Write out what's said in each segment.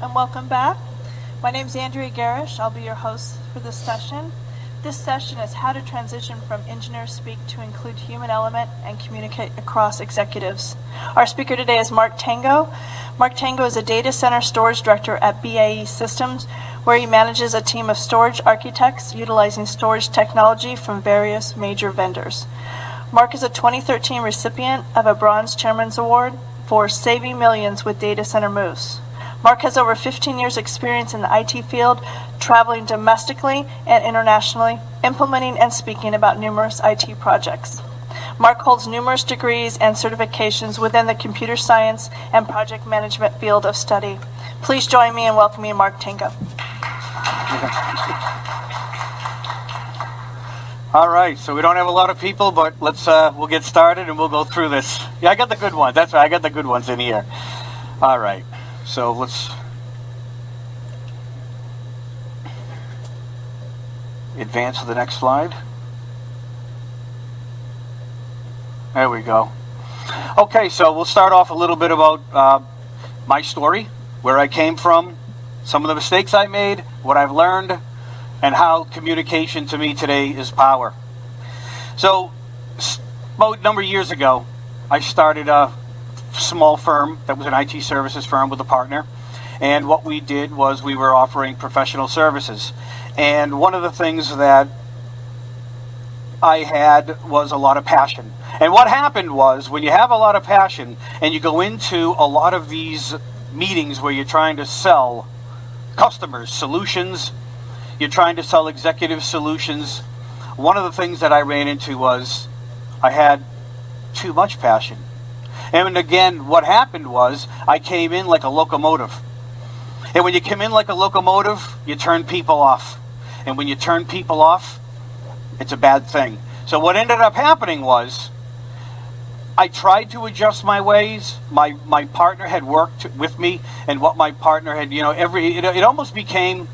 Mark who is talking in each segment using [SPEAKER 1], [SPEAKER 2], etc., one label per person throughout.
[SPEAKER 1] and welcome back. My name is Andrea Garish. I'll be your host for this session. This session is how to transition from engineer speak to include human element and communicate across executives. Our speaker today is Mark Tango. Mark Tango is a data center storage director at BAE Systems, where he manages a team of storage architects utilizing storage technology from various major vendors. Mark is a 2013 recipient of a Bronze Chairman's Award for saving millions with data center moves. Mark has over 15 years experience in the IT field, traveling domestically and internationally, implementing and speaking about numerous IT projects. Mark holds numerous degrees and certifications within the computer science and project management field of study. Please join me in welcoming Mark Tango.
[SPEAKER 2] All right, so we don't have a lot of people, but we'll get started and we'll go through this. Yeah, I got the good ones. That's right, I got the good ones in here. All right, so let's advance to the next slide. There we go. Okay, so we'll start off a little bit about my story, where I came from, some of the mistakes I made, what I've learned, and how communication to me today is power. So, about a number of years ago, I started a small firm that was an IT services firm with a partner. And what we did was we were offering professional services. And one of the things that I had was a lot of passion. And what happened was, when you have a lot of passion and you go into a lot of these meetings where you're trying to sell customers solutions, you're trying to sell executive solutions, one of the things that I ran into was I had too much passion. And again, what happened was I came in like a locomotive. And when you come in like a locomotive, you turn people off. And when you turn people off, it's a bad thing. So what ended up happening was I tried to adjust my ways. My partner had worked with me, and what my partner had, it almost became,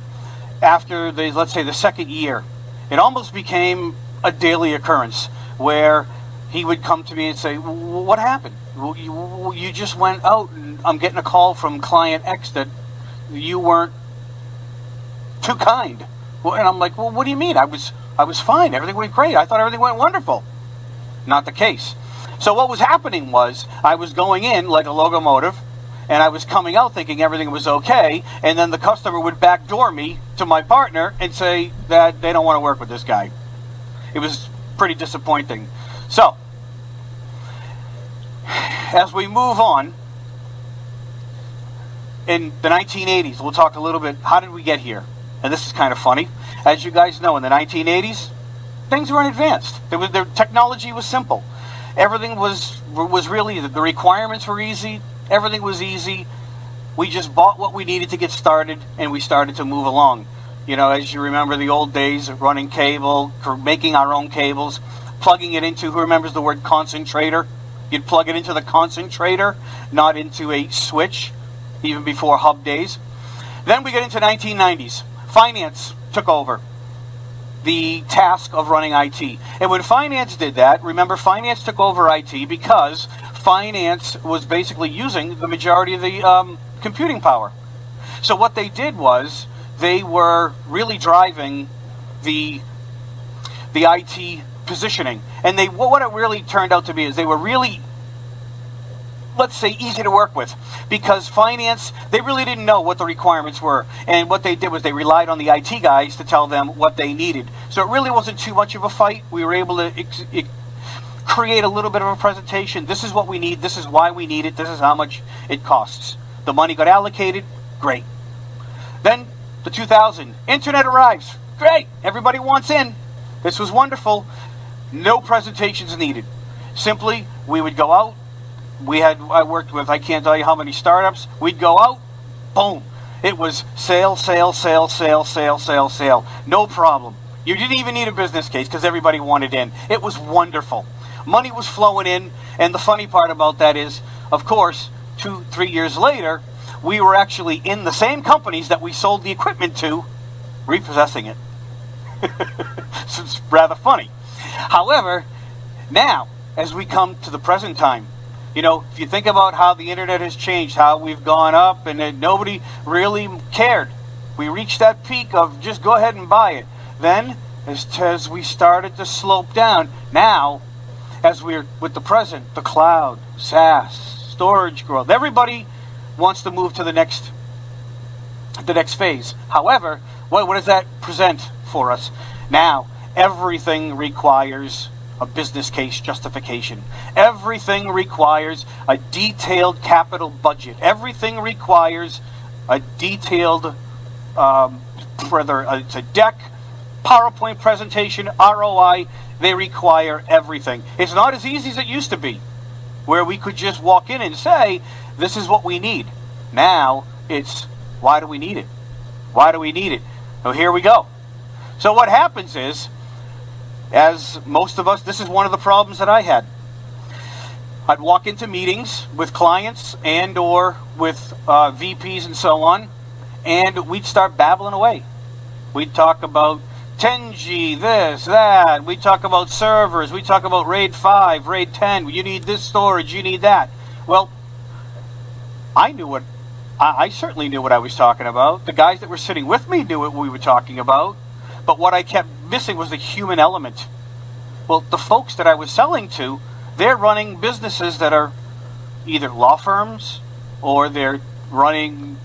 [SPEAKER 2] after let's say the second year, it almost became a daily occurrence where he would come to me and say, "What happened? You just went out, and I'm getting a call from client X that you weren't too kind." Well, and I'm like, "Well, what do you mean? I was fine. Everything went great. I thought everything went wonderful." Not the case. So what was happening was I was going in like a locomotive, and I was coming out thinking everything was okay, and then the customer would backdoor me to my partner and say that they don't want to work with this guy. It was pretty disappointing. So, as we move on, in the 1980s, we'll talk a little bit, how did we get here? And this is kind of funny. As you guys know, in the 1980s, things weren't advanced. The technology was simple. Everything was really, the requirements were easy. Everything was easy. We just bought what we needed to get started, and we started to move along. As you remember the old days of running cable, making our own cables, plugging it into, who remembers the word concentrator? You'd plug it into the concentrator, not into a switch, even before hub days. Then we get into 1990s. Finance took over the task of running IT. And when finance did that, remember, finance took over IT because finance was basically using the majority of the computing power. So what they did was they were really driving the IT positioning. And what it really turned out to be is they were really, let's say, easy to work with, because finance, they really didn't know what the requirements were. And what they did was they relied on the IT guys to tell them what they needed. So it really wasn't too much of a fight. We were able to create a little bit of a presentation. This is what we need. This is why we need it. This is how much it costs. The money got allocated. Great. Then the 2000, internet arrives. Great. Everybody wants in. This was wonderful. No presentations needed. Simply, we would go out. I worked with, I can't tell you how many startups. We'd go out, boom. It was sale, sale, sale, sale, sale, sale, sale. No problem. You didn't even need a business case because everybody wanted in. It was wonderful. Money was flowing in, and the funny part about that is, of course, 2-3 years later, we were actually in the same companies that we sold the equipment to, repossessing it. So it's rather funny. However, now, as we come to the present time, You know, if you think about how the internet has changed, how we've gone up and that nobody really cared. We reached that peak of just go ahead and buy it. Then, as we started to slope down, now, as we're with the present, the cloud, SaaS, storage growth, everybody wants to move to the next phase. However, what does that present for us? Now, everything requires a business case justification. Everything requires a detailed capital budget. Everything requires a detailed, whether it's a deck, PowerPoint presentation, ROI. They require everything. It's not as easy as it used to be, where we could just walk in and say, this is what we need. Now, it's, why do we need it? Why do we need it? So here we go. So what happens is, as most of us, this is one of the problems that I had. I'd walk into meetings with clients and or with VPs and so on, and we'd start babbling away. We'd talk about 10G, this, that. We'd talk about servers. We'd talk about RAID 5, RAID 10. You need this storage. You need that. Well, I certainly knew what I was talking about. The guys that were sitting with me knew what we were talking about. But what I kept missing was the human element. Well, the folks that I was selling to, they're running businesses that are either law firms or they're running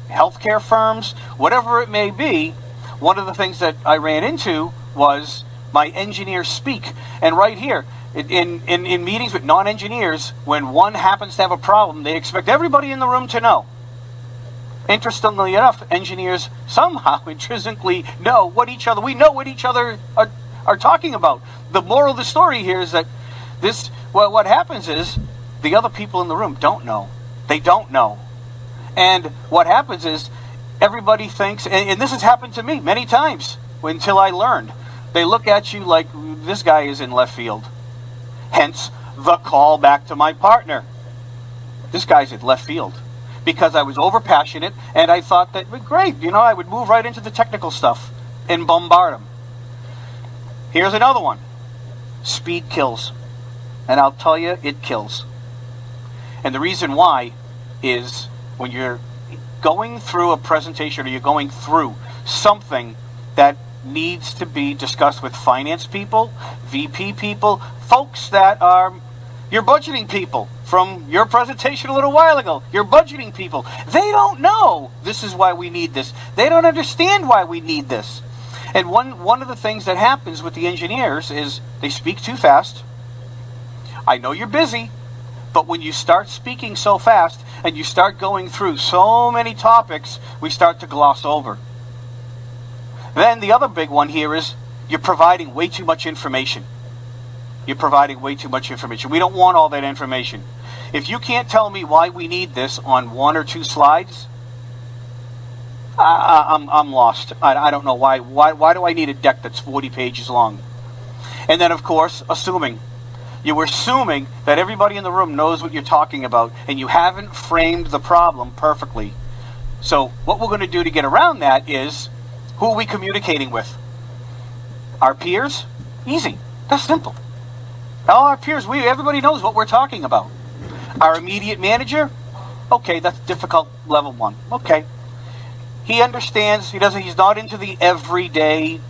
[SPEAKER 2] healthcare firms, whatever it may be. One of the things that I ran into was my engineers speak. And right here, in meetings with non-engineers, when one happens to have a problem, they expect everybody in the room to know. Interestingly enough, engineers somehow intrinsically know what each other, we know what each other are talking about. The moral of the story here is that what happens is the other people in the room don't know. They don't know. And what happens is everybody thinks, and this has happened to me many times until I learned, they look at you like this guy is in left field. Hence the call back to my partner. This guy's in left field. Because I was overpassionate, and I thought that, great, I would move right into the technical stuff and bombard them. Here's another one. Speed kills. And I'll tell you, it kills. And the reason why is when you're going through a presentation or you're going through something that needs to be discussed with finance people, VP people, folks that are your budgeting people from your presentation a little while ago. Your budgeting people. They don't know this is why we need this. They don't understand why we need this. And one of the things that happens with the engineers is they speak too fast. I know you're busy, but when you start speaking so fast and you start going through so many topics, we start to gloss over. Then the other big one here is you're providing way too much information. You're providing way too much information. We don't want all that information. If you can't tell me why we need this on 1 or 2 slides, I'm lost. I don't know why. Why do I need a deck that's 40 pages long? And then, of course, assuming. You're assuming that everybody in the room knows what you're talking about, and you haven't framed the problem perfectly. So what we're going to do to get around that is, who are we communicating with? Our peers? Easy. That's simple. All our peers, everybody knows what we're talking about. Our immediate manager? Okay, that's difficult level 1. Okay. He understands, he's not into the everyday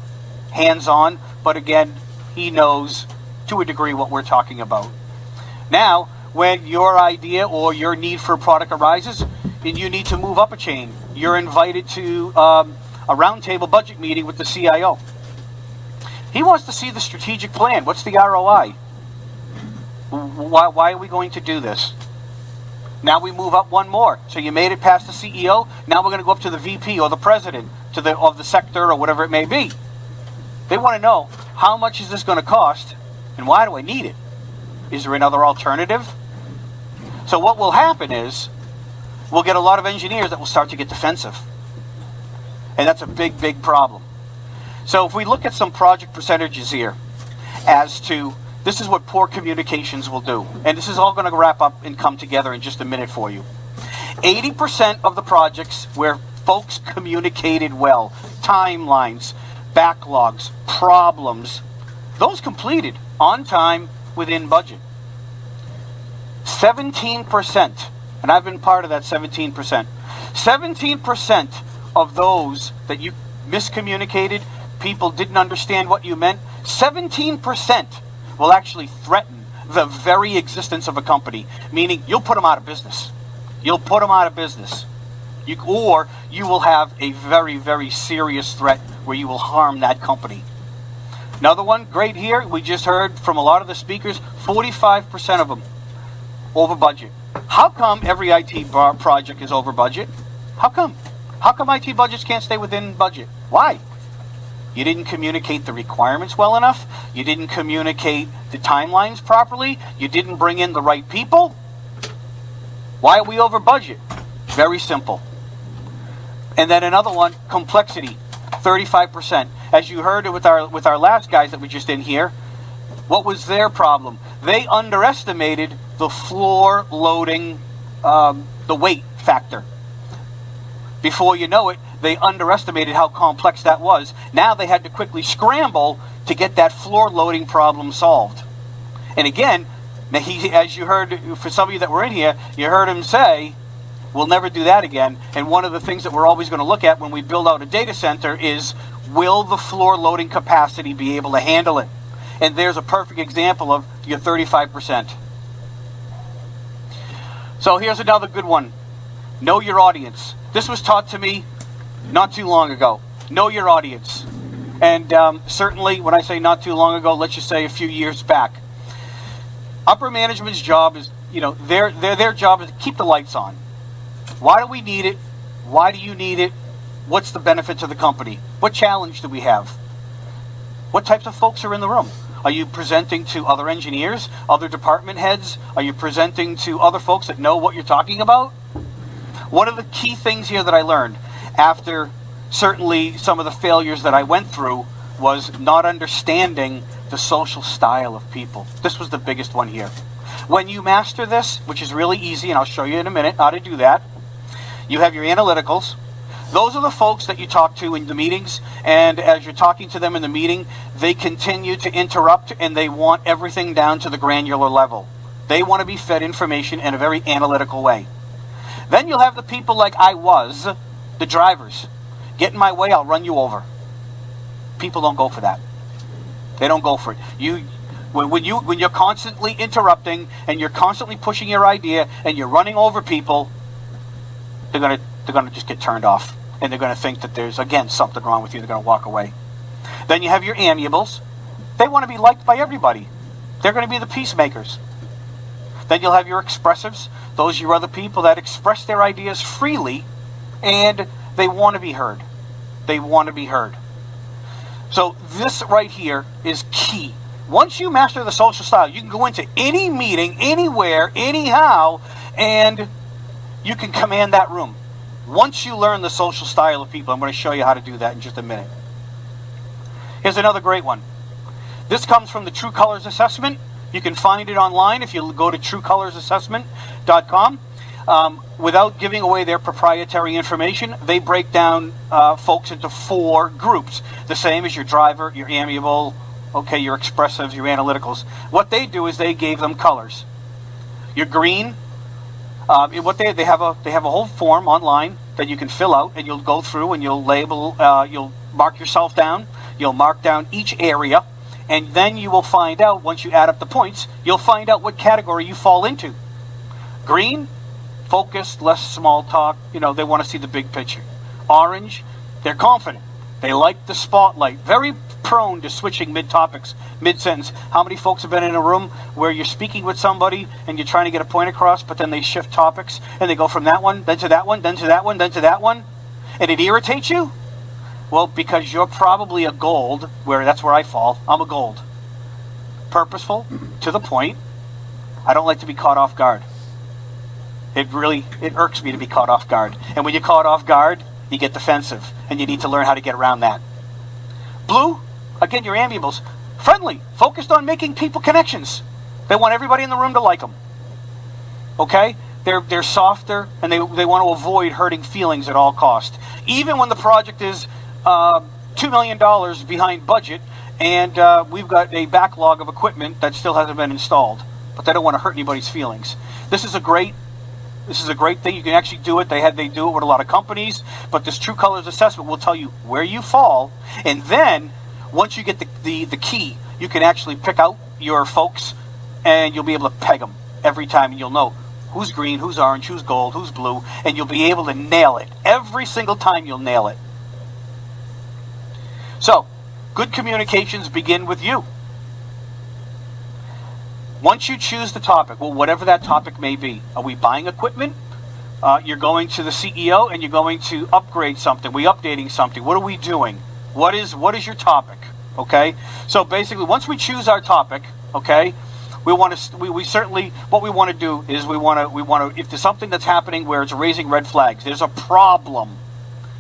[SPEAKER 2] hands-on, but again, he knows to a degree what we're talking about. Now, when your idea or your need for a product arises, and you need to move up a chain, you're invited to a roundtable budget meeting with the CIO. He wants to see the strategic plan. What's the ROI? Why are we going to do this? Now we move up one more. So you made it past the CEO. Now we're going to go up to the VP or the president of the sector or whatever it may be. They want to know, how much is this going to cost and why do I need it? Is there another alternative? So what will happen is we'll get a lot of engineers that will start to get defensive. And that's a big, big problem. So if we look at some project percentages here as to this is what poor communications will do. And this is all going to wrap up and come together in just a minute for you. 80% of the projects where folks communicated well, timelines, backlogs, problems, those completed on time within budget. 17%, and I've been part of that 17%. 17% of those that you miscommunicated, people didn't understand what you meant, 17% will actually threaten the very existence of a company, meaning you'll put them out of business. You'll put them out of business. Or you will have a very, very serious threat where you will harm that company. Another one, great here, we just heard from a lot of the speakers, 45% of them over budget. How come every IT project is over budget? How come? How come IT budgets can't stay within budget? Why? You didn't communicate the requirements well enough. You didn't communicate the timelines properly. You didn't bring in the right people. Why are we over budget? Very simple. And then another one, complexity, 35%. As you heard with our last guys that were just in here, what was their problem? They underestimated the floor loading, the weight factor. Before you know it, they underestimated how complex that was. Now they had to quickly scramble to get that floor loading problem solved. And again, as you heard, for some of you that were in here, you heard him say, we'll never do that again. And one of the things that we're always going to look at when we build out a data center is, will the floor loading capacity be able to handle it? And there's a perfect example of your 35%. So here's another good one. Know your audience. This was taught to me not too long ago. Know your audience. And certainly when I say not too long ago, let's just say a few years back. Upper management's job is, their job is to keep the lights on. Why do we need it? Why do you need it? What's the benefit to the company? What challenge do we have? What types of folks are in the room? Are you presenting to other engineers, other department heads? Are you presenting to other folks that know what you're talking about? One of the key things here that I learned after certainly some of the failures that I went through was not understanding the social style of people. This was the biggest one here. When you master this, which is really easy, and I'll show you in a minute how to do that, you have your analyticals. Those are the folks that you talk to in the meetings, and as you're talking to them in the meeting, they continue to interrupt and they want everything down to the granular level. They want to be fed information in a very analytical way. Then you'll have the people like I was, the drivers. Get in my way, I'll run you over. People don't go for that. They don't go for it. When you're constantly interrupting and you're constantly pushing your idea and you're running over people, they're gonna just get turned off, and they're gonna think that there's again something wrong with you. They're gonna walk away. Then you have your amiables. They want to be liked by everybody. They're going to be the peacemakers. Then you'll have your expressives. Those are your other people that express their ideas freely, and they want to be heard. They want to be heard. So this right here is key. Once you master the social style, you can go into any meeting, anywhere, anyhow, and you can command that room. Once you learn the social style of people, I'm going to show you how to do that in just a minute. Here's another great one. This comes from the True Colors Assessment. You can find it online if you go to truecolorsassessment.com. Without giving away their proprietary information, they break down folks into 4 groups. The same as your driver, your amiable, your expressives, your analyticals. What they do is they gave them colors. Your green, they have a whole form online that you can fill out, and you'll go through and you'll label, you'll mark yourself down, you'll mark down each area, and then you will find out, once you add up the points, you'll find out what category you fall into. Green, focused, less small talk, they want to see the big picture. Orange, they're confident. They like the spotlight. Very prone to switching mid-topics, mid-sentence. How many folks have been in a room where you're speaking with somebody and you're trying to get a point across, but then they shift topics and they go from that one, then to that one, then to that one, then to that one, and it irritates you? Well, because you're probably a gold, that's where I fall. I'm a gold. Purposeful, to the point. I don't like to be caught off guard. It irks me to be caught off guard. And when you're caught off guard, you get defensive, and you need to learn how to get around that. Blue, again, your amiables. Friendly, focused on making people connections. They want everybody in the room to like them. Okay? They're softer, and they want to avoid hurting feelings at all cost. Even when the project is $2 million behind budget, and we've got a backlog of equipment that still hasn't been installed. but they don't want to hurt anybody's feelings. This is a great thing. You can actually do it. They do it with a lot of companies, but this True Colors assessment will tell you where you fall, and then once you get the key, you can actually pick out your folks, and you'll be able to peg them every time, and you'll know who's green, who's orange, who's gold, who's blue, and you'll be able to nail it. Every single time you'll nail it. So, good communications begin with you. Once you choose the topic, well, whatever that topic may be, are we buying equipment? You're going to the CEO and you're going to upgrade something. We're updating something. What are we doing? What is your topic? Okay. So basically, once we choose our topic, okay, we certainly what we want to do is we want to if there's something that's happening where it's raising red flags, there's a problem.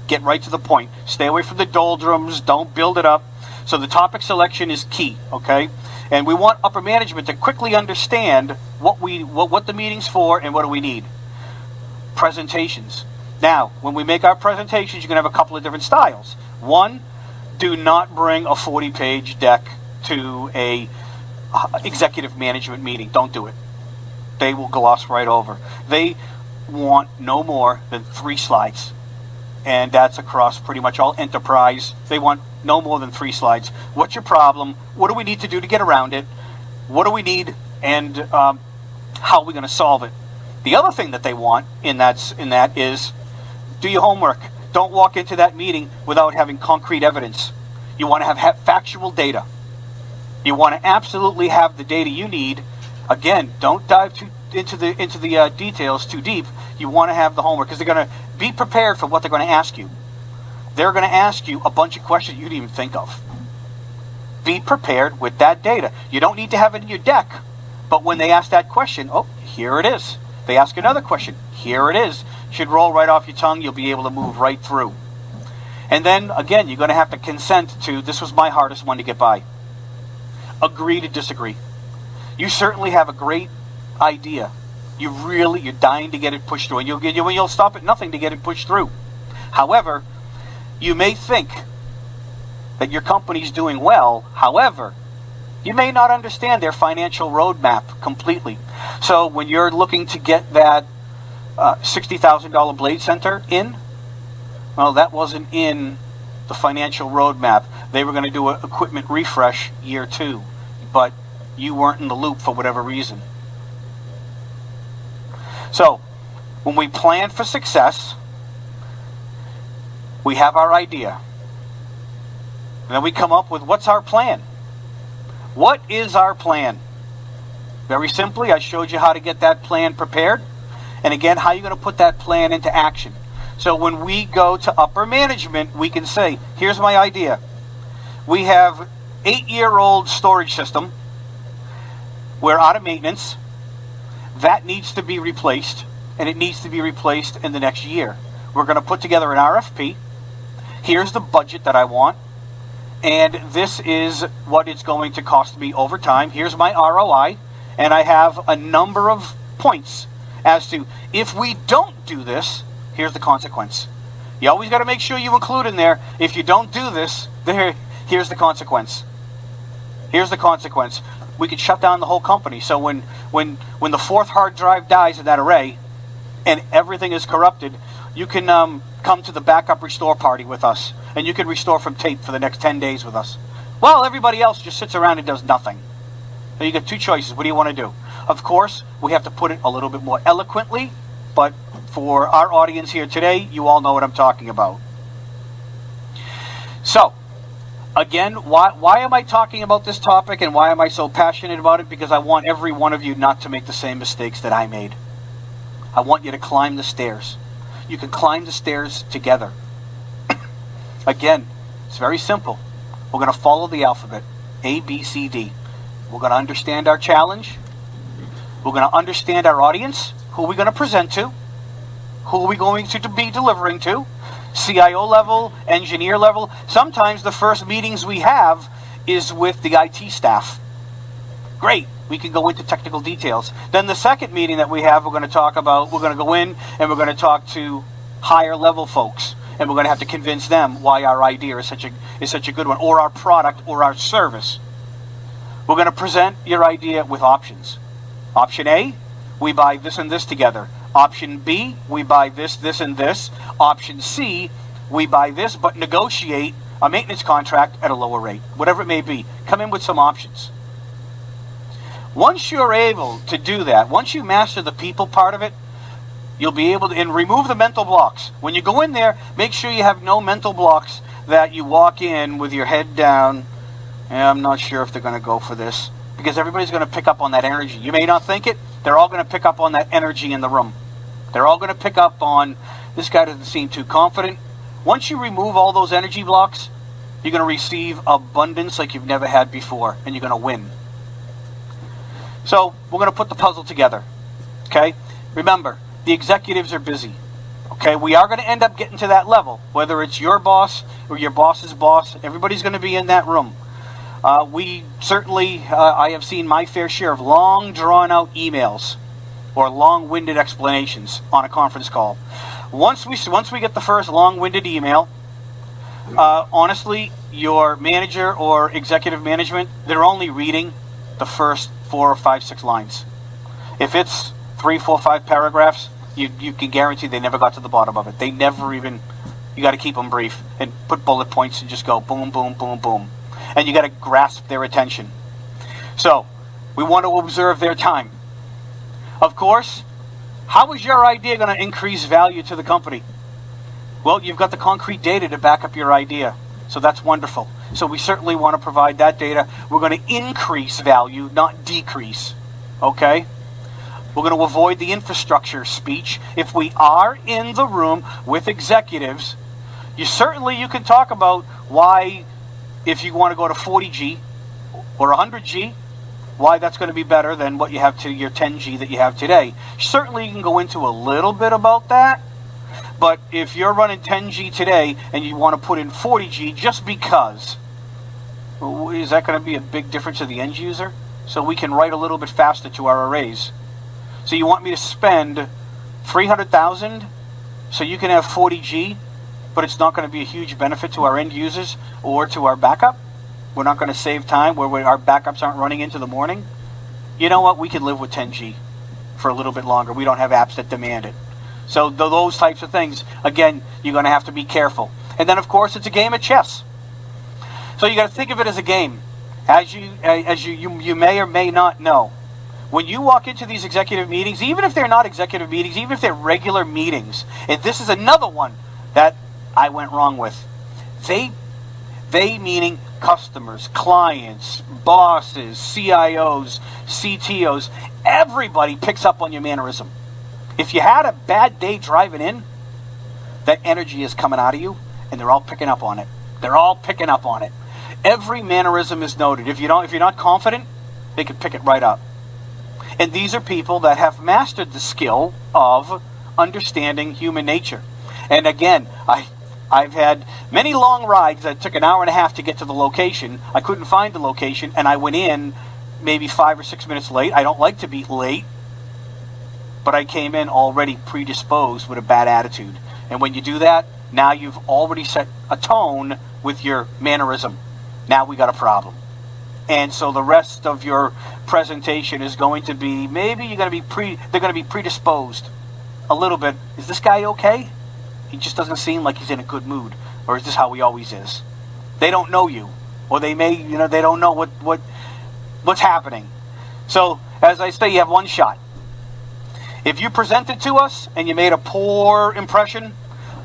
[SPEAKER 2] Get right to the point. Stay away from the doldrums. Don't build it up. So the topic selection is key. Okay. And we want upper management to quickly understand what the meeting's for and what do we need. Presentations. Now, when we make our presentations, you can have a couple of different styles. One, do not bring a 40-page deck to a executive management meeting. Don't do it. They will gloss right over. They want no more than 3 slides. And that's across pretty much all enterprise. They want no more than 3 slides. What's your problem? What do we need to do to get around it? What do we need? And how are we going to solve it? The other thing that they want in that is do your homework. Don't walk into that meeting without having concrete evidence. You want to have factual data. You want to absolutely have the data you need. Again, don't dive into the details too deep. You want to have the homework because they're going to be prepared for what they're going to ask you. They're going to ask you a bunch of questions you didn't even think of. Be prepared with that data. You don't need to have it in your deck, but when they ask that question, oh, here it is. They ask another question, here it is. Should roll right off your tongue. You'll be able to move right through. And then, again, you're going to have to consent to, this was my hardest one to get by. Agree to disagree. You certainly have a great idea. You're dying to get it pushed through, and you'll stop at nothing to get it pushed through. However, you may think that your company's doing well. However, you may not understand their financial roadmap completely. So when you're looking to get that $60,000 blade center in, well, that wasn't in the financial roadmap. They were going to do an equipment refresh year 2, but you weren't in the loop for whatever reason. So, when we plan for success, we have our idea. And then we come up with what's our plan. What is our plan? Very simply, I showed you how to get that plan prepared. And again, how you're going to put that plan into action. So when we go to upper management, we can say, here's my idea. We have 8-year-old storage system. We're out of maintenance. That needs to be replaced, and it needs to be replaced in the next year. We're going to put together an RFP. Here's the budget that I want, and this is what it's going to cost me over time. Here's my ROI, and I have a number of points as to if we don't do this, here's the consequence. You always got to make sure you include in there, if you don't do this, here's the consequence. Here's the consequence. We could shut down the whole company. So when the 4th hard drive dies in that array and everything is corrupted, you can come to the backup restore party with us, and you can restore from tape for the next 10 days with us. Well, everybody else just sits around and does nothing. So you got 2 choices. What do you want to do? Of course, we have to put it a little bit more eloquently, but for our audience here today, you all know what I'm talking about. So, again, why am I talking about this topic and why am I so passionate about it? Because I want every one of you not to make the same mistakes that I made. I want you to climb the stairs. You can climb the stairs together. Again, it's very simple. We're going to follow the alphabet. A, B, C, D. We're going to understand our challenge. We're going to understand our audience. Who are we going to present to? Who are we going to be delivering to? CIO level, engineer level. Sometimes the first meetings we have is with the IT staff. Great. We can go into technical details. Then the second meeting that we have, we're going to go in and we're going to talk to higher level folks. And we're going to have to convince them why our idea is such a good one, or our product or our service. We're going to present your idea with options. Option A, we buy this and this together. Option B, we buy this, this, and this. Option C, we buy this but negotiate a maintenance contract at a lower rate. Whatever it may be. Come in with some options. Once you're able to do that, once you master the people part of it, you'll be able to, and remove the mental blocks. When you go in there, make sure you have no mental blocks that you walk in with your head down. I'm not sure if they're going to go for this, because everybody's going to pick up on that energy. You may not think it. They're all going to pick up on that energy in the room. They're all going to pick up on, this guy doesn't seem too confident. Once you remove all those energy blocks, you're going to receive abundance like you've never had before, and you're going to win. So we're going to put the puzzle together. Okay? Remember, the executives are busy. Okay? We are going to end up getting to that level, whether it's your boss or your boss's boss. Everybody's going to be in that room. We certainly, I have seen my fair share of long, drawn-out emails or long-winded explanations on a conference call. Once we get the first long-winded email, honestly, your manager or executive management, they're only reading the first 4 or 5, 6 lines. If it's 3, 4, 5 paragraphs, you can guarantee they never got to the bottom of it. They never even, you got to keep them brief and put bullet points and just go boom, boom, boom, boom. And you got to grasp their attention. So, we want to observe their time. Of course, how is your idea going to increase value to the company? Well, you've got the concrete data to back up your idea. So that's wonderful. So we certainly want to provide that data. We're going to increase value, not decrease. Okay? We're going to avoid the infrastructure speech. If we are in the room with executives, you can talk about why, if you want to go to 40G or 100G, why that's going to be better than what you have to your 10G that you have today. Certainly you can go into a little bit about that, but if you're running 10G today and you want to put in 40G just because, is that going to be a big difference to the end user? So we can write a little bit faster to our arrays. So you want me to spend $300,000 so you can have 40G, but it's not going to be a huge benefit to our end users or to our backup? We're not going to save time where our backups aren't running into the morning? You know what? We can live with 10G for a little bit longer. We don't have apps that demand it. So those types of things, again, you're going to have to be careful. And then, of course, it's a game of chess. So you got to think of it as a game. As you may or may not know, when you walk into these executive meetings, even if they're not executive meetings, even if they're regular meetings, and this is another one that I went wrong with. They meaning customers, clients, bosses, CIOs, CTOs, everybody picks up on your mannerism. If you had a bad day driving in, that energy is coming out of you, and they're all picking up on it. They're all picking up on it. Every mannerism is noted. If you're not confident, they can pick it right up. And these are people that have mastered the skill of understanding human nature. And again, I've had many long rides that took an hour and a half to get to the location. I couldn't find the location, and I went in maybe 5 or 6 minutes late. I don't like to be late, but I came in already predisposed with a bad attitude. And when you do that, now you've already set a tone with your mannerism. Now we got a problem. And so the rest of your presentation is going to be, maybe they're going to be predisposed a little bit. Is this guy okay? He just doesn't seem like he's in a good mood. Or is this how he always is? They don't know you. Or they may, they don't know what's happening. So, as I say, you have one shot. If you present it to us and you made a poor impression,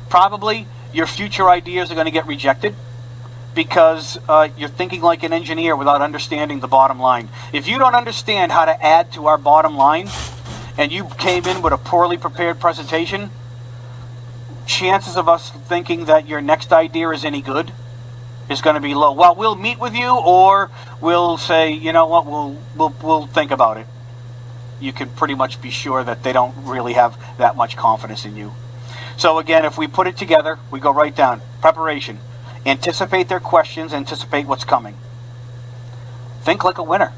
[SPEAKER 2] probably your future ideas are going to get rejected because you're thinking like an engineer without understanding the bottom line. If you don't understand how to add to our bottom line and you came in with a poorly prepared presentation, chances of us thinking that your next idea is any good is going to be low. Well, we'll meet with you, or we'll say, you know what, we'll think about it. You can pretty much be sure that they don't really have that much confidence in you. So again, if we put it together, we go right down. Preparation. Anticipate their questions, anticipate what's coming. Think like a winner.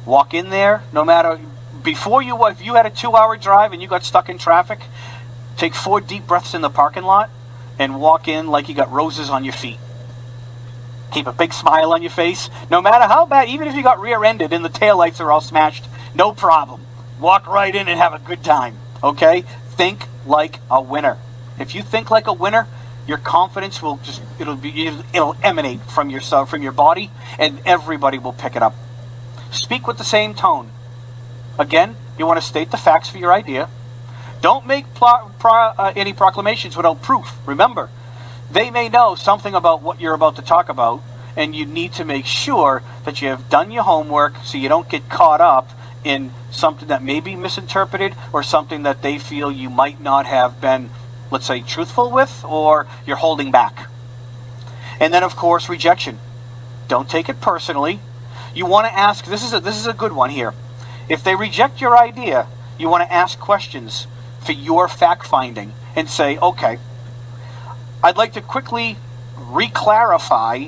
[SPEAKER 2] Walk in there, no matter, if you had a 2-hour drive and you got stuck in traffic, take 4 deep breaths in the parking lot and walk in like you got roses on your feet. Keep a big smile on your face. No matter how bad, even if you got rear-ended and the taillights are all smashed, no problem. walk right in and have a good time. Okay? Think like a winner. If you think like a winner, your confidence will it'll emanate from yourself, from your body, and everybody will pick it up. Speak with the same tone. Again, you want to state the facts for your idea. Don't make any proclamations without proof. Remember, they may know something about what you're about to talk about, and you need to make sure that you have done your homework so you don't get caught up in something that may be misinterpreted or something that they feel you might not have been, let's say, truthful with, or you're holding back. And then, of course, rejection. Don't take it personally. You want to ask, this is a good one here. If they reject your idea, you want to ask questions for your fact-finding and say, okay, I'd like to quickly re-clarify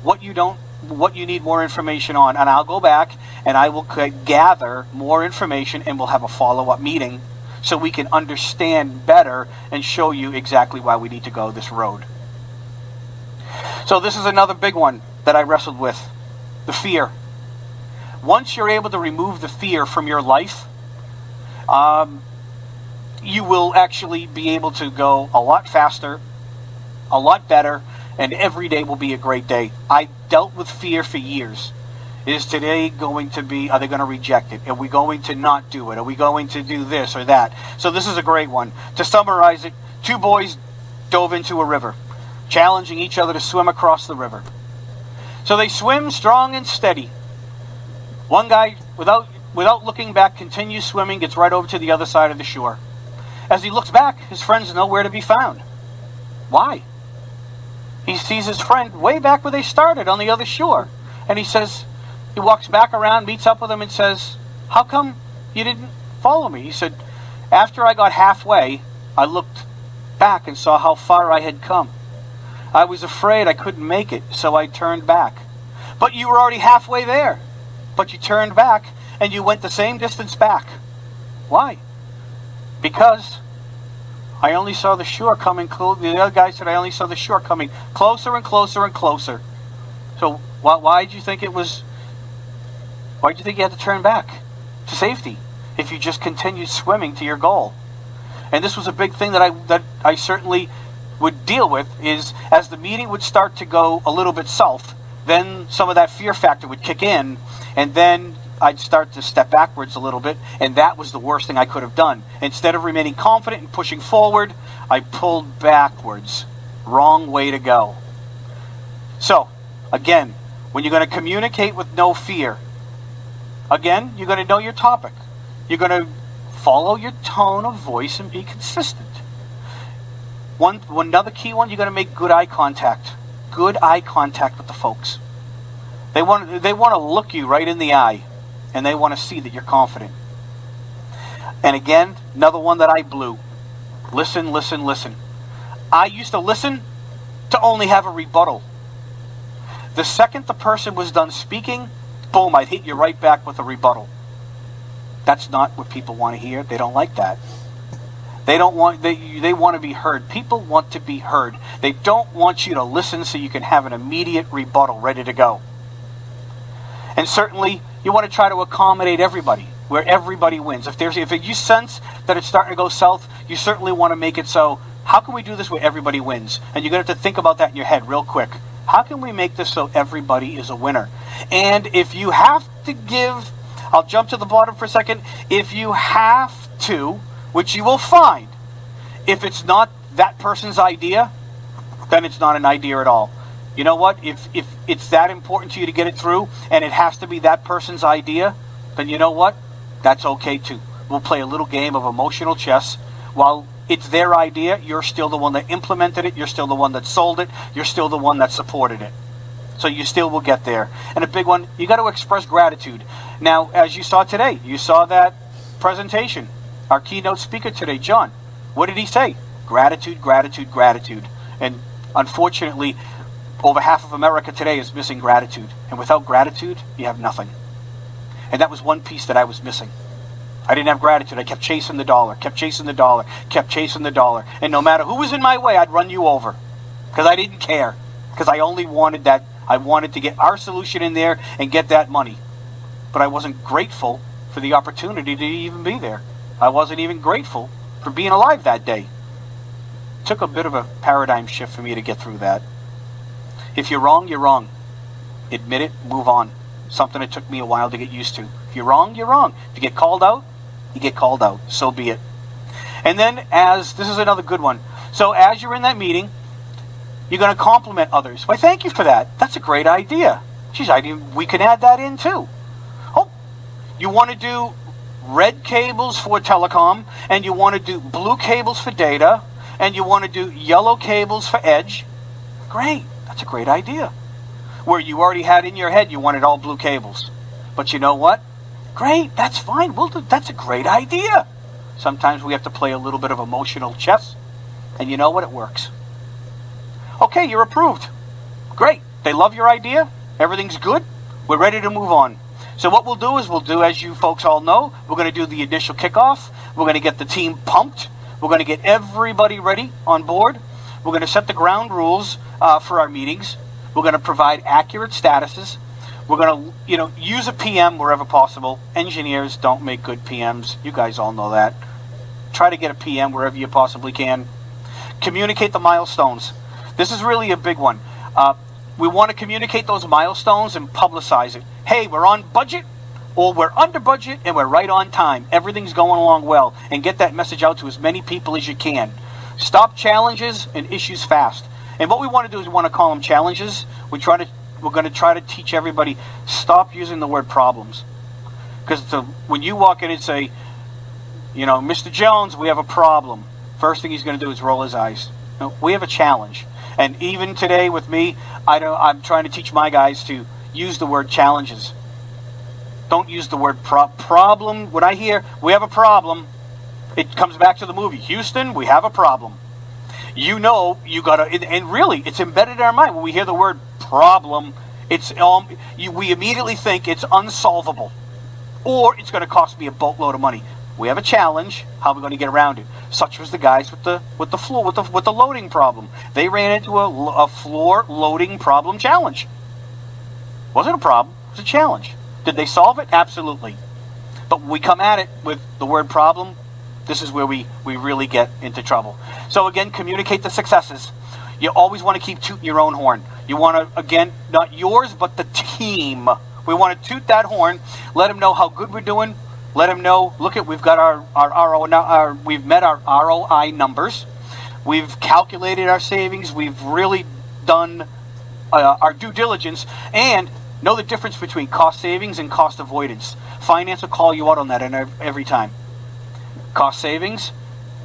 [SPEAKER 2] what you need more information on, and I'll go back and I will gather more information and we'll have a follow-up meeting so we can understand better and show you exactly why we need to go this road. So this is another big one that I wrestled with, the fear. Once you're able to remove the fear from your life, you will actually be able to go a lot faster, a lot better, and every day will be a great day. I dealt with fear for years. Is today going to be, are they going to reject it? Are we going to not do it? Are we going to do this or that? So this is a great one. To summarize it, two boys dove into a river, challenging each other to swim across the river. So they swim strong and steady. One guy, without looking back, continues swimming, gets right over to the other side of the shore. As he looks back, his friend's nowhere to be found. Why? He sees his friend way back where they started, on the other shore. And he walks back around, meets up with him and says, how come you didn't follow me? He said, after I got halfway, I looked back and saw how far I had come. I was afraid I couldn't make it, so I turned back. But you were already halfway there. But you turned back and you went the same distance back. Why? Because I only saw the shore coming close. The other guy said I only saw the shore coming closer and closer and closer. So why did you think it was? Why did you think you had to turn back to safety if you just continued swimming to your goal? And this was a big thing that I certainly would deal with, is as the meeting would start to go a little bit south, then some of that fear factor would kick in, and then I'd start to step backwards a little bit, and that was the worst thing I could have done. Instead of remaining confident and pushing forward, I pulled backwards. Wrong way to go. So, again, when you're going to communicate with no fear, again, you're going to know your topic. You're going to follow your tone of voice and be consistent. Another key one, you're going to make good eye contact. Good eye contact with the folks. They want to look you right in the eye, and they want to see that you're confident. And again, another one that I blew. Listen, listen, listen. I used to listen to only have a rebuttal. The second the person was done speaking, boom, I'd hit you right back with a rebuttal. That's not what people want to hear. They don't like that. They want to be heard. People want to be heard. They don't want you to listen so you can have an immediate rebuttal ready to go. And certainly, you want to try to accommodate everybody, where everybody wins. If you sense that it's starting to go south, you certainly want to make it so, how can we do this where everybody wins? And you're going to have to think about that in your head real quick. How can we make this so everybody is a winner? And if you have to give, I'll jump to the bottom for a second. If you have to, which you will find, if it's not that person's idea, then it's not an idea at all. You know what? If it's that important to you to get it through, and it has to be that person's idea, then you know what? That's okay too. We'll play a little game of emotional chess. While it's their idea, you're still the one that implemented it, you're still the one that sold it, you're still the one that supported it. So you still will get there. And a big one, you got to express gratitude. Now, as you saw today, you saw that presentation. Our keynote speaker today, John, what did he say? Gratitude, gratitude, gratitude. And unfortunately, over half of America today is missing gratitude. And without gratitude, you have nothing. And that was one piece that I was missing. I didn't have gratitude. I kept chasing the dollar, kept chasing the dollar, kept chasing the dollar. And no matter who was in my way, I'd run you over. Because I didn't care. Because I only wanted that. I wanted to get our solution in there and get that money. But I wasn't grateful for for the opportunity to even be there. I wasn't even grateful for being alive that day. It took a bit of a paradigm shift for me to get through that. If you're wrong, you're wrong. Admit it, move on. Something that took me a while to get used to. If you're wrong, you're wrong. If you get called out, you get called out. So be it. And then this is another good one. So as you're in that meeting, you're going to compliment others. Why, thank you for that. That's a great idea. Geez, we can add that in too. Oh, you want to do red cables for telecom, and you want to do blue cables for data, and you want to do yellow cables for edge. Great. That's a great idea. Where you already had in your head you wanted all blue cables. But you know what? Great. That's fine. That's a great idea. Sometimes we have to play a little bit of emotional chess. And you know what? It works. Okay, you're approved. Great. They love your idea. Everything's good. We're ready to move on. So what we'll do, as you folks all know, we're going to do the initial kickoff. We're going to get the team pumped. We're going to get everybody ready on board. We're going to set the ground rules for our meetings. We're going to provide accurate statuses. We're going to, use a PM wherever possible. Engineers don't make good PMs. You guys all know that. Try to get a PM wherever you possibly can. Communicate the milestones. This is really a big one. We want to communicate those milestones and publicize it. Hey, we're on budget, or we're under budget, and we're right on time. Everything's going along well. And get that message out to as many people as you can. Stop challenges and issues fast. And what we want to do is we want to call them challenges. We're going to try to teach everybody, stop using the word problems. Because when you walk in and say, Mr. Jones, we have a problem. First thing he's going to do is roll his eyes. No, we have a challenge. And even today with me, I'm trying to teach my guys to use the word challenges. Don't use the word problem. When I hear we have a problem, it comes back to the movie. Houston, we have a problem. You got to, and really, it's embedded in our mind. When we hear the word problem, we immediately think it's unsolvable. Or it's going to cost me a boatload of money. We have a challenge. How are we going to get around it? Such was the guys with the loading problem. They ran into a floor loading problem challenge. Wasn't a problem. It was a challenge. Did they solve it? Absolutely. But when we come at it with the word problem, this is where we really get into trouble. So again, communicate the successes. You always want to keep tooting your own horn. You want to, again, not yours, but the team. We want to toot that horn. Let them know how good we're doing. Let them know, look, we've got we've met our ROI numbers. We've calculated our savings. We've really done our due diligence, and know the difference between cost savings and cost avoidance. Finance will call you out on that every time. Cost savings,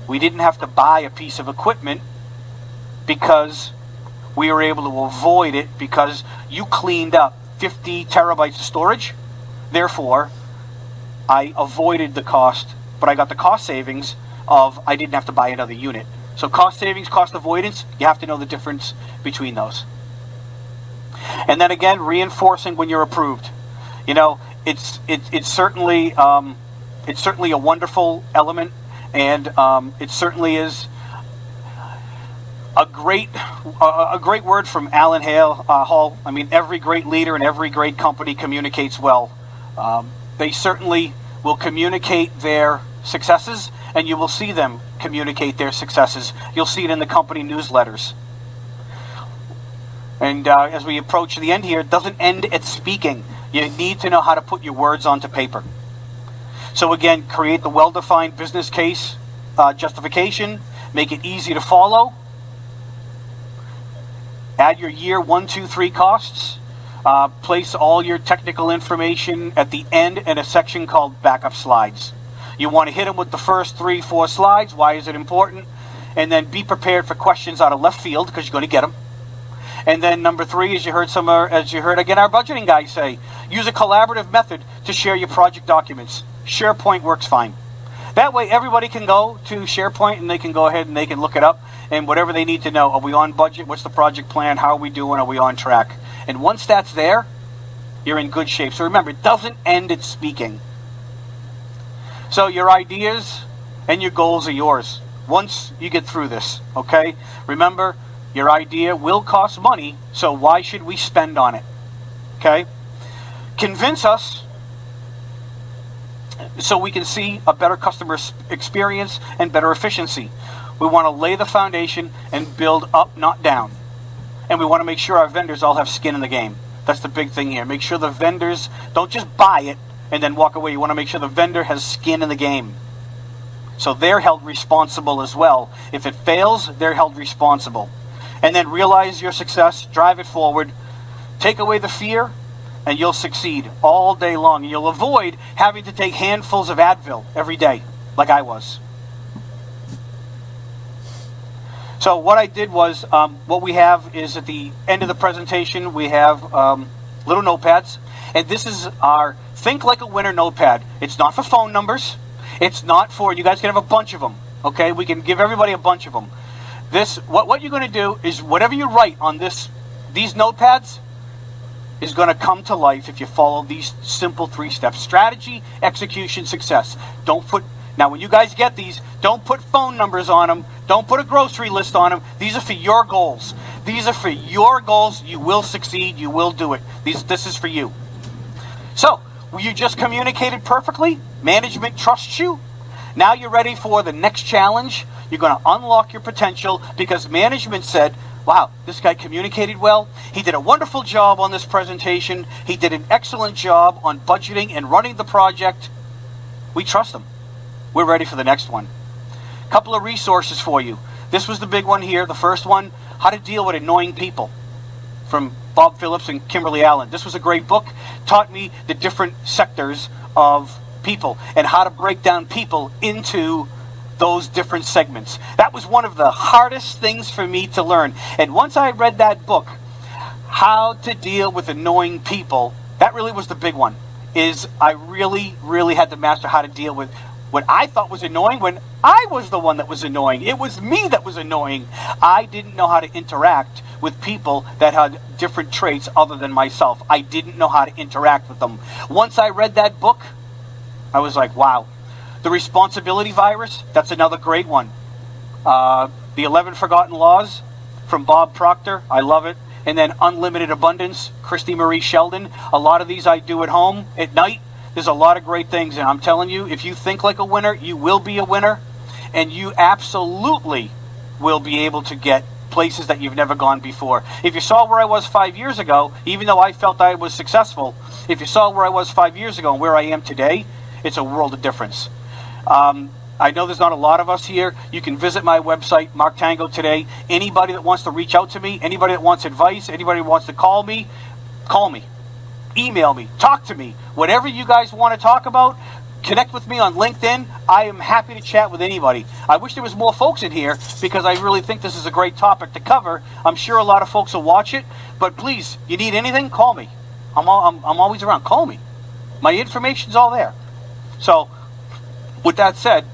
[SPEAKER 2] we didn't have to buy a piece of equipment because we were able to avoid it because you cleaned up 50 terabytes of storage. Therefore, I avoided the cost, but I got the cost savings of I didn't have to buy another unit. So cost savings, cost avoidance, you have to know the difference between those. And then again, reinforcing when you're approved. It's certainly a wonderful element, and it certainly is a great word from Alan Hall. I mean, every great leader and every great company communicates well. They certainly will communicate their successes, and you will see them communicate their successes. You'll see it in the company newsletters. And as we approach the end here, it doesn't end at speaking. You need to know how to put your words onto paper. So again, create the well-defined business case justification. Make it easy to follow. Add your year 1, 2, 3 costs. Place all your technical information at the end in a section called backup slides. You want to hit them with the first 3, 4 slides. Why is it important? And then be prepared for questions out of left field, because you're going to get them. And then number 3, as you heard again our budgeting guys say, use a collaborative method to share your project documents. SharePoint works fine. That way everybody can go to SharePoint and they can go ahead and they can look it up, and whatever they need to know. Are we on budget? What's the project plan? How are we doing? Are we on track? And once that's there, you're in good shape. So remember, it doesn't end at speaking. So your ideas and your goals are yours once you get through this, okay? Remember, your idea will cost money, so why should we spend on it? Okay? Convince us, so we can see a better customer experience and better efficiency. We want to lay the foundation and build up, not down. And we want to make sure our vendors all have skin in the game. That's the big thing here. Make sure the vendors don't just buy it and then walk away. You want to make sure the vendor has skin in the game. So they're held responsible as well. If it fails, they're held responsible. And then realize your success, drive it forward, take away the fear, and you'll succeed all day long. And you'll avoid having to take handfuls of Advil every day, like I was. So what I did was, what we have is at the end of the presentation, we have little notepads. And this is our Think Like a Winner notepad. It's not for phone numbers. It's not for, you guys can have a bunch of them. Okay, we can give everybody a bunch of them. What you're going to do is whatever you write on these notepads is going to come to life if you follow these simple 3 steps: strategy, execution, success. Now when you guys get these, don't put phone numbers on them. Don't put a grocery list on them. These are for your goals. These are for your goals. You will succeed. You will do it. This is for you. So, you just communicated perfectly. Management trusts you. Now you're ready for the next challenge. You're going to unlock your potential because management said, wow, this guy communicated well. He did a wonderful job on this presentation. He did an excellent job on budgeting and running the project. We trust him. We're ready for the next one. A couple of resources for you. This was the big one here. The first one, How to Deal with Annoying People, from Bob Phillips and Kimberly Allen. This was a great book. Taught me the different sectors of people and how to break down people into those different segments. That was one of the hardest things for me to learn. And once I read that book, How to Deal with Annoying People, that really was the big one. Is I really, really had to master how to deal with what I thought was annoying when I was the one that was annoying. It was me that was annoying. I didn't know how to interact with people that had different traits other than myself. I didn't know how to interact with them. Once I read that book, I was like, wow. The Responsibility Virus, that's another great one. The 11 Forgotten Laws from Bob Proctor, I love it. And then Unlimited Abundance, Christy Marie Sheldon. A lot of these I do at home at night. There's a lot of great things, and I'm telling you, if you think like a winner, you will be a winner, and you absolutely will be able to get places that you've never gone before. If you saw where I was 5 years ago, even though I felt I was successful, if you saw where I was 5 years ago and where I am today, it's a world of difference. I know there's not a lot of us here. You can visit my website, Mark Tango Today. Anybody that wants to reach out to me, anybody that wants advice, anybody that wants to call me, email me, talk to me. Whatever you guys want to talk about, connect with me on LinkedIn. I am happy to chat with anybody. I wish there was more folks in here because I really think this is a great topic to cover. I'm sure a lot of folks will watch it, but please, you need anything, call me. I'm always around. Call me. My information's all there. So, with that said,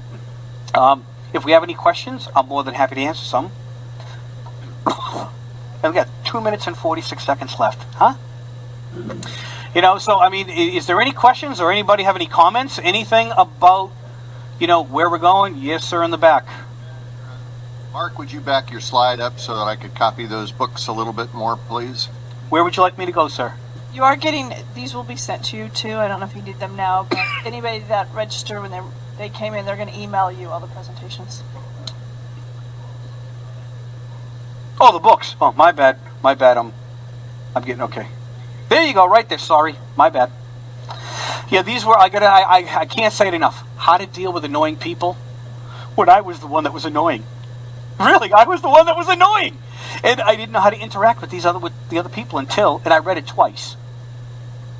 [SPEAKER 2] if we have any questions, I'm more than happy to answer some. And we got 2 minutes and 46 seconds left, huh? So I mean, is there any questions or anybody have any comments? Anything about, where we're going? Yes, sir, in the back.
[SPEAKER 3] Mark, would you back your slide up so that I could copy those books a little bit more, please?
[SPEAKER 2] Where would you like me to go, sir?
[SPEAKER 1] You are getting, these will be sent to you too. I don't know if you need them now, but anybody that registered when they came in, they're going to email you all the presentations.
[SPEAKER 2] Oh, the books. Oh, my bad. I'm getting okay. There you go, right there. Sorry, my bad. Yeah, these were, I can't say it enough. How to deal with annoying people when I was the one that was annoying. Really, I was the one that was annoying. And I didn't know how to interact with the other people and I read it twice.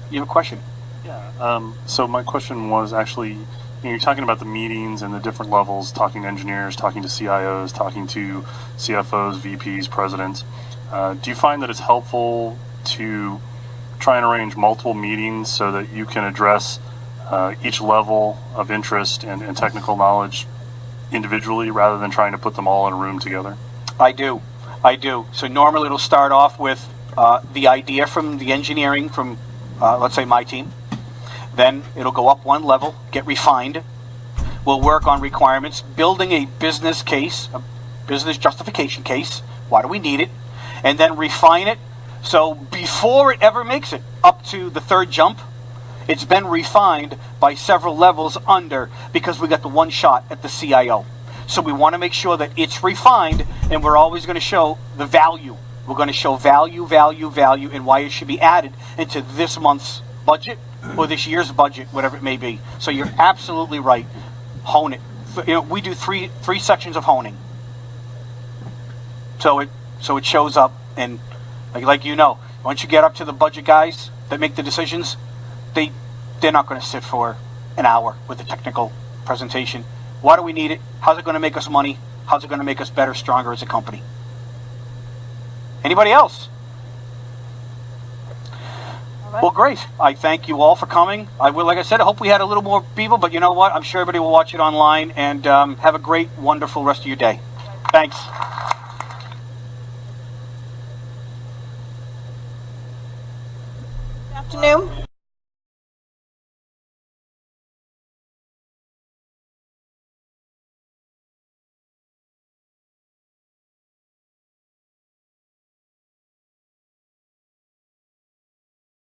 [SPEAKER 2] You have a question?
[SPEAKER 4] Yeah. So my question was actually, you're talking about the meetings and the different levels, talking to engineers, talking to CIOs, talking to CFOs, VPs, presidents. Do you find that it's helpful to try and arrange multiple meetings so that you can address each level of interest and technical knowledge individually rather than trying to put them all in a room together?
[SPEAKER 2] I do. So normally it'll start off with the idea from the engineering from, let's say, my team. Then it'll go up one level, get refined. We'll work on requirements, building a business case, a business justification case. Why do we need it? And then refine it. So before it ever makes it up to the third jump, It's been refined by several levels under because we got the one shot at the CIO. So we want to make sure that it's refined, and we're always going to show the value. We're going to show value, and why it should be added into this month's budget or this year's budget, whatever it may be. So you're absolutely right. Hone it. We do three sections of honing. So it shows up, and like once you get up to the budget guys that make the decisions, they're not going to sit for an hour with a technical presentation. Why do we need it? How's it going to make us money? How's it going to make us better, stronger as a company? Anybody else?
[SPEAKER 1] All right.
[SPEAKER 2] Well, great. I thank you all for coming. Like I said, I hope we had a little more people, but you know what? I'm sure everybody will watch it online, and have a great, wonderful rest of your day. Thanks.
[SPEAKER 1] Good afternoon.